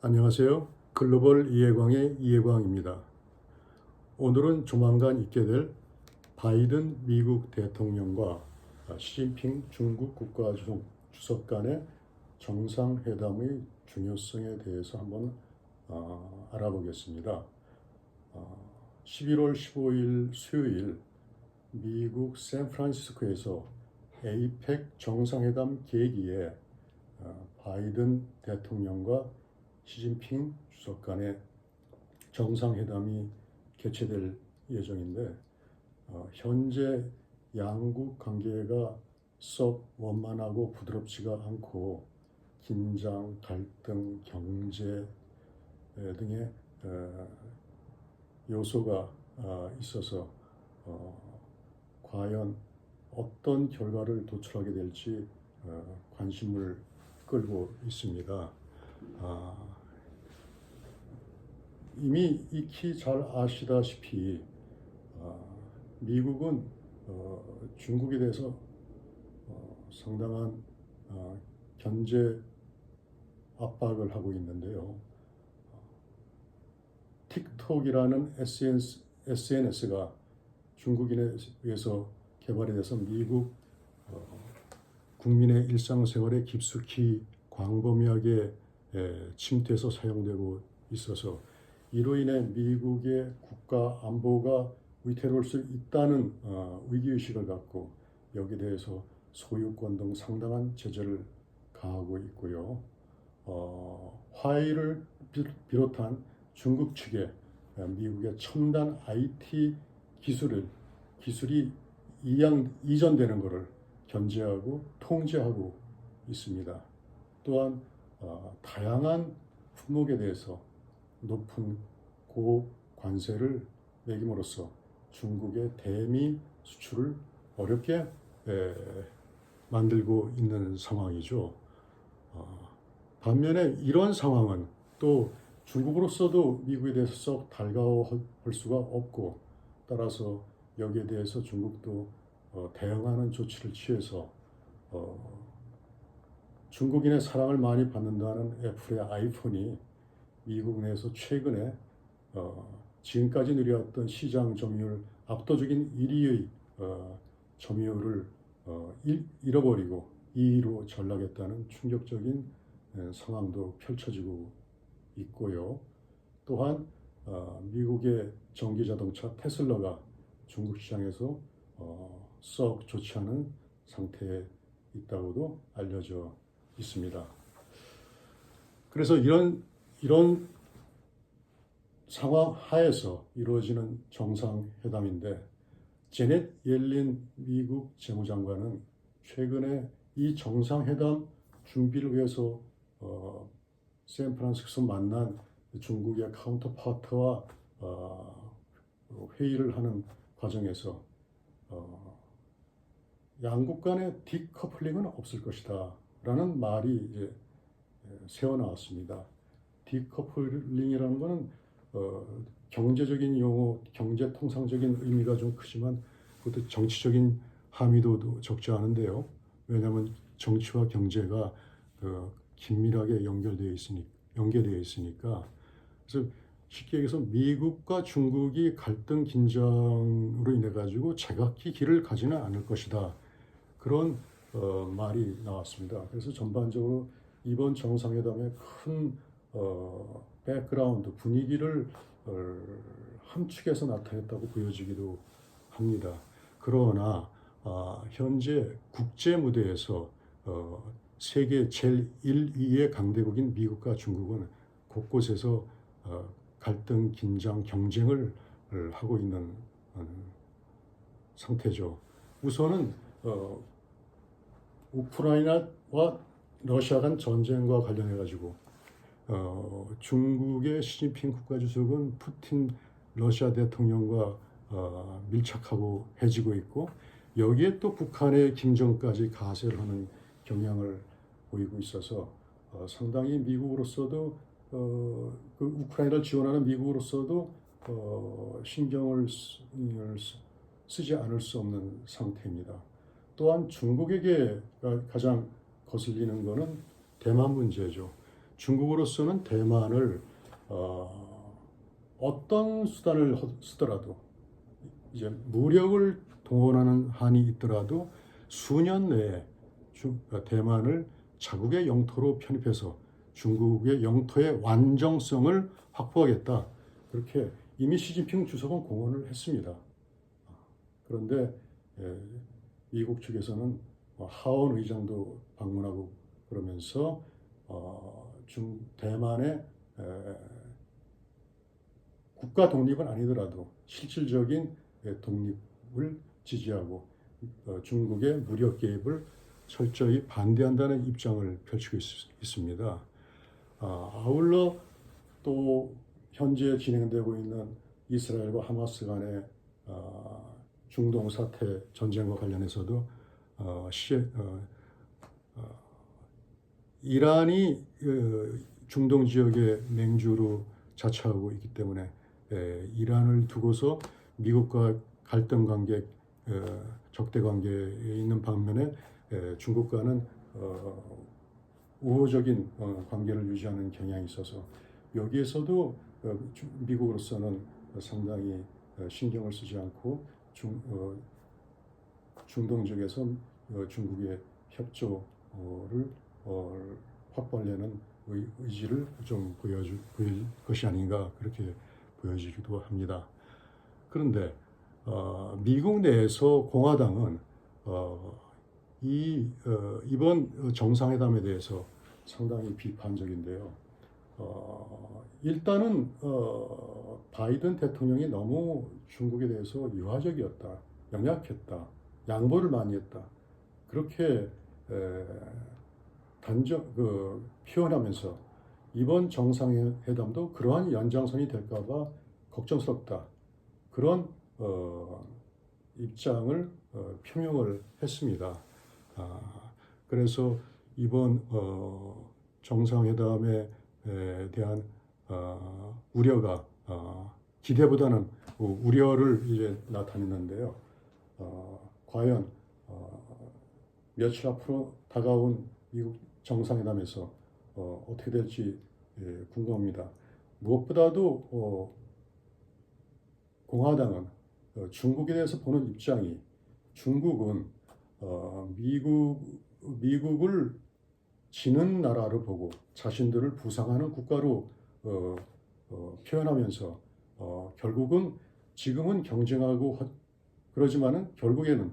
안녕하세요. 글로벌 이해광의 이해광입니다. 오늘은 조만간 있게 될 바이든 미국 대통령과 시진핑 중국 국가주석 간의 정상회담의 중요성에 대해서 한번 알아보겠습니다. 11월 15일 수요일 미국 샌프란시스코에서 에이펙 정상회담 계기에 바이든 대통령과 시진핑 주석 간의 정상회담이 개최될 예정인데 현재 양국 관계가 썩 원만하고 부드럽지가 않고 긴장, 갈등, 경제 등의 요소가 있어서 과연 어떤 결과를 도출하게 될지 관심을 끌고 있습니다. 이미 익히 잘 아시다시피 미국은 중국에 대해서 상당한 견제 압박을 하고 있는데요. 틱톡이라는 SNS가 중국인에 의해서 개발이 돼서 미국 국민의 일상생활에 깊숙이 광범위하게 침투해서 사용되고 있어서 이로 인해 미국의 국가 안보가 위태로울 수 있다는 위기의식을 갖고 여기에 대해서 소유권 등 상당한 제재를 가하고 있고요. 화웨이를 비롯한 중국 측에 미국의 첨단 IT 기술이 이전되는 것을 견제하고 통제하고 있습니다. 또한 다양한 품목에 대해서 높은 고관세를 매김으로써 중국의 대미 수출을 어렵게 만들고 있는 상황이죠. 반면에 이런 상황은 또 중국으로서도 미국에 대해서 썩 달가워할 수가 없고 따라서 여기에 대해서 중국도 대응하는 조치를 취해서 중국인의 사랑을 많이 받는다는 애플의 아이폰이 미국 내에서 최근에 지금까지 누려왔던 시장 점유율 압도적인 1위의 점유율을 잃어버리고 2위로 전락했다는 충격적인 상황도 펼쳐지고 있고요. 또한 미국의 전기자동차 테슬라가 중국 시장에서 썩 좋지 않은 상태에 있다고도 알려져 있습니다. 그래서 이런 상황 하에서 이루어지는 정상회담인데 제넷 옐린 미국 재무장관은 최근에 이 정상회담 준비를 위해서 샌프란시스코 만난 중국의 카운터파트와 회의를 하는 과정에서 양국 간의 디커플링은 없을 것이다 라는 말이 이제 새어나왔습니다. 디커플링이라는 것은 경제적인 용어, 경제 통상적인 의미가 좀 크지만 그것도 정치적인 함의도도 적지 않은데요. 왜냐하면 정치와 경제가 긴밀하게 연계되어 있으니까. 그래서 쉽게 얘기해서 미국과 중국이 갈등 긴장으로 인해 가지고 제각기 길을 가지는 않을 것이다. 그런 말이 나왔습니다. 그래서 전반적으로 이번 정상회담의 큰 백그라운드 분위기를 함축해서 나타냈다고 보여지기도 합니다. 그러나 현재 국제 무대에서 세계 제일 1, 2의 강대국인 미국과 중국은 곳곳에서 갈등, 긴장, 경쟁을 하고 있는 상태죠. 우선은 우크라이나와 러시아 간 전쟁과 관련해 가지고 중국의 시진핑 국가주석은 푸틴 러시아 대통령과 밀착하고 해지고 있고 여기에 또 북한의 김정까지 가세를 하는 경향을 보이고 있어서 상당히 미국으로서도 그 우크라이나를 지원하는 미국으로서도 신경을 쓰지 않을 수 없는 상태입니다. 또한 중국에게 가장 거슬리는 것은 대만 문제죠. 중국으로서는 대만을 어떤 수단을 쓰더라도 이제 무력을 동원하는 한이 있더라도 수년 내에 대만을 자국의 영토로 편입해서 중국의 영토의 완전성을 확보하겠다. 그렇게 이미 시진핑 주석은 공언을 했습니다. 그런데 미국 측에서는 하원 의장도 방문하고 그러면서 대만의 국가 독립은 아니더라도 실질적인 독립을 지지하고 중국의 무력 개입을 철저히 반대한다는 입장을 펼치고 있습니다. 아울러 또 현재 진행되고 있는 이스라엘과 하마스 간의 중동 사태 전쟁과 관련해서도 이란이 중동 지역의 맹주로 자처하고 있기 때문에 이란을 두고서 미국과 갈등 관계, 적대 관계에 있는 반면에 중국과는 우호적인 관계를 유지하는 경향이 있어서 여기에서도 미국으로서는 상당히 신경을 쓰지 않고 중동 지역에서 중국의 협조를 확보하려는 의지를 좀 보일 것이 아닌가 그렇게 보여지기도 합니다. 그런데 미국 내에서 공화당은 이번 정상회담에 대해서 상당히 비판적인데요. 일단은 바이든 대통령이 너무 중국에 대해서 유화적이었다, 연약했다, 양보를 많이 했다. 그렇게 표현하면서 이번 정상회담도 그러한 연장선이 될까봐 걱정스럽다. 그런 입장을 표명을 했습니다. 그래서 이번 정상회담에 대한 우려가 기대보다는 우려를 이제 나타냈는데요. 과연 며칠 앞으로 다가온 미국 정상회담에서 어떻게 될지 궁금합니다. 무엇보다도 공화당은 중국에 대해서 보는 입장이 중국은 미국을 지는 나라로 보고 자신들을 부상하는 국가로 표현하면서 결국은 지금은 경쟁하고 그러지만은 결국에는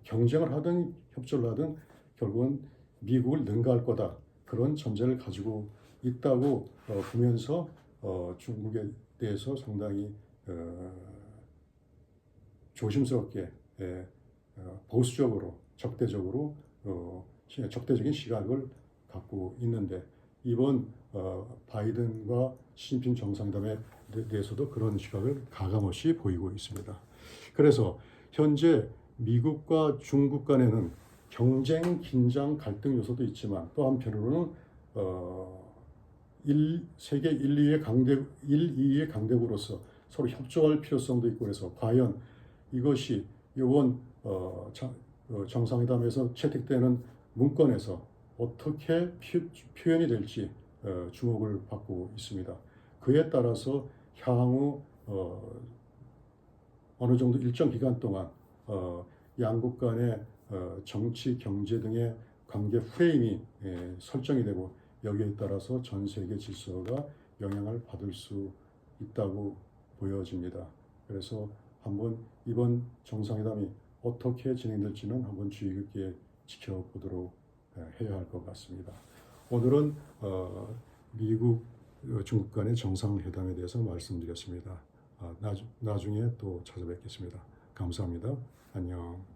경쟁을 하든 협조를 하든 결국은 미국을 능가할 거다. 그런 전제를 가지고 있다고 보면서 중국에 대해서 상당히 조심스럽게 보수적으로 적대적으로 적대적인 시각을 갖고 있는데 이번 바이든과 시진핑 정상회담에 대해서도 그런 시각을 가감없이 보이고 있습니다. 그래서 현재 미국과 중국 간에는 경쟁, 긴장, 갈등 요소도 있지만 또 한편으로는 세계 1, 2의 강대국으로서 서로 협조할 필요성도 있고 그래서 과연 이것이 이번 정상회담에서 채택되는 문건에서 어떻게 표현이 될지 주목을 받고 있습니다. 그에 따라서 향후 어느 정도 일정 기간 동안 양국 간의 정치, 경제 등의 관계 프레임이 설정이 되고 여기에 따라서 전 세계 질서가 영향을 받을 수 있다고 보여집니다. 그래서 한번 이번 정상회담이 어떻게 진행될지는 한번 주의 깊게 지켜보도록 해야 할 것 같습니다. 오늘은 미국, 중국 간의 정상회담에 대해서 말씀드렸습니다. 나중에 또 찾아뵙겠습니다. 감사합니다. 안녕.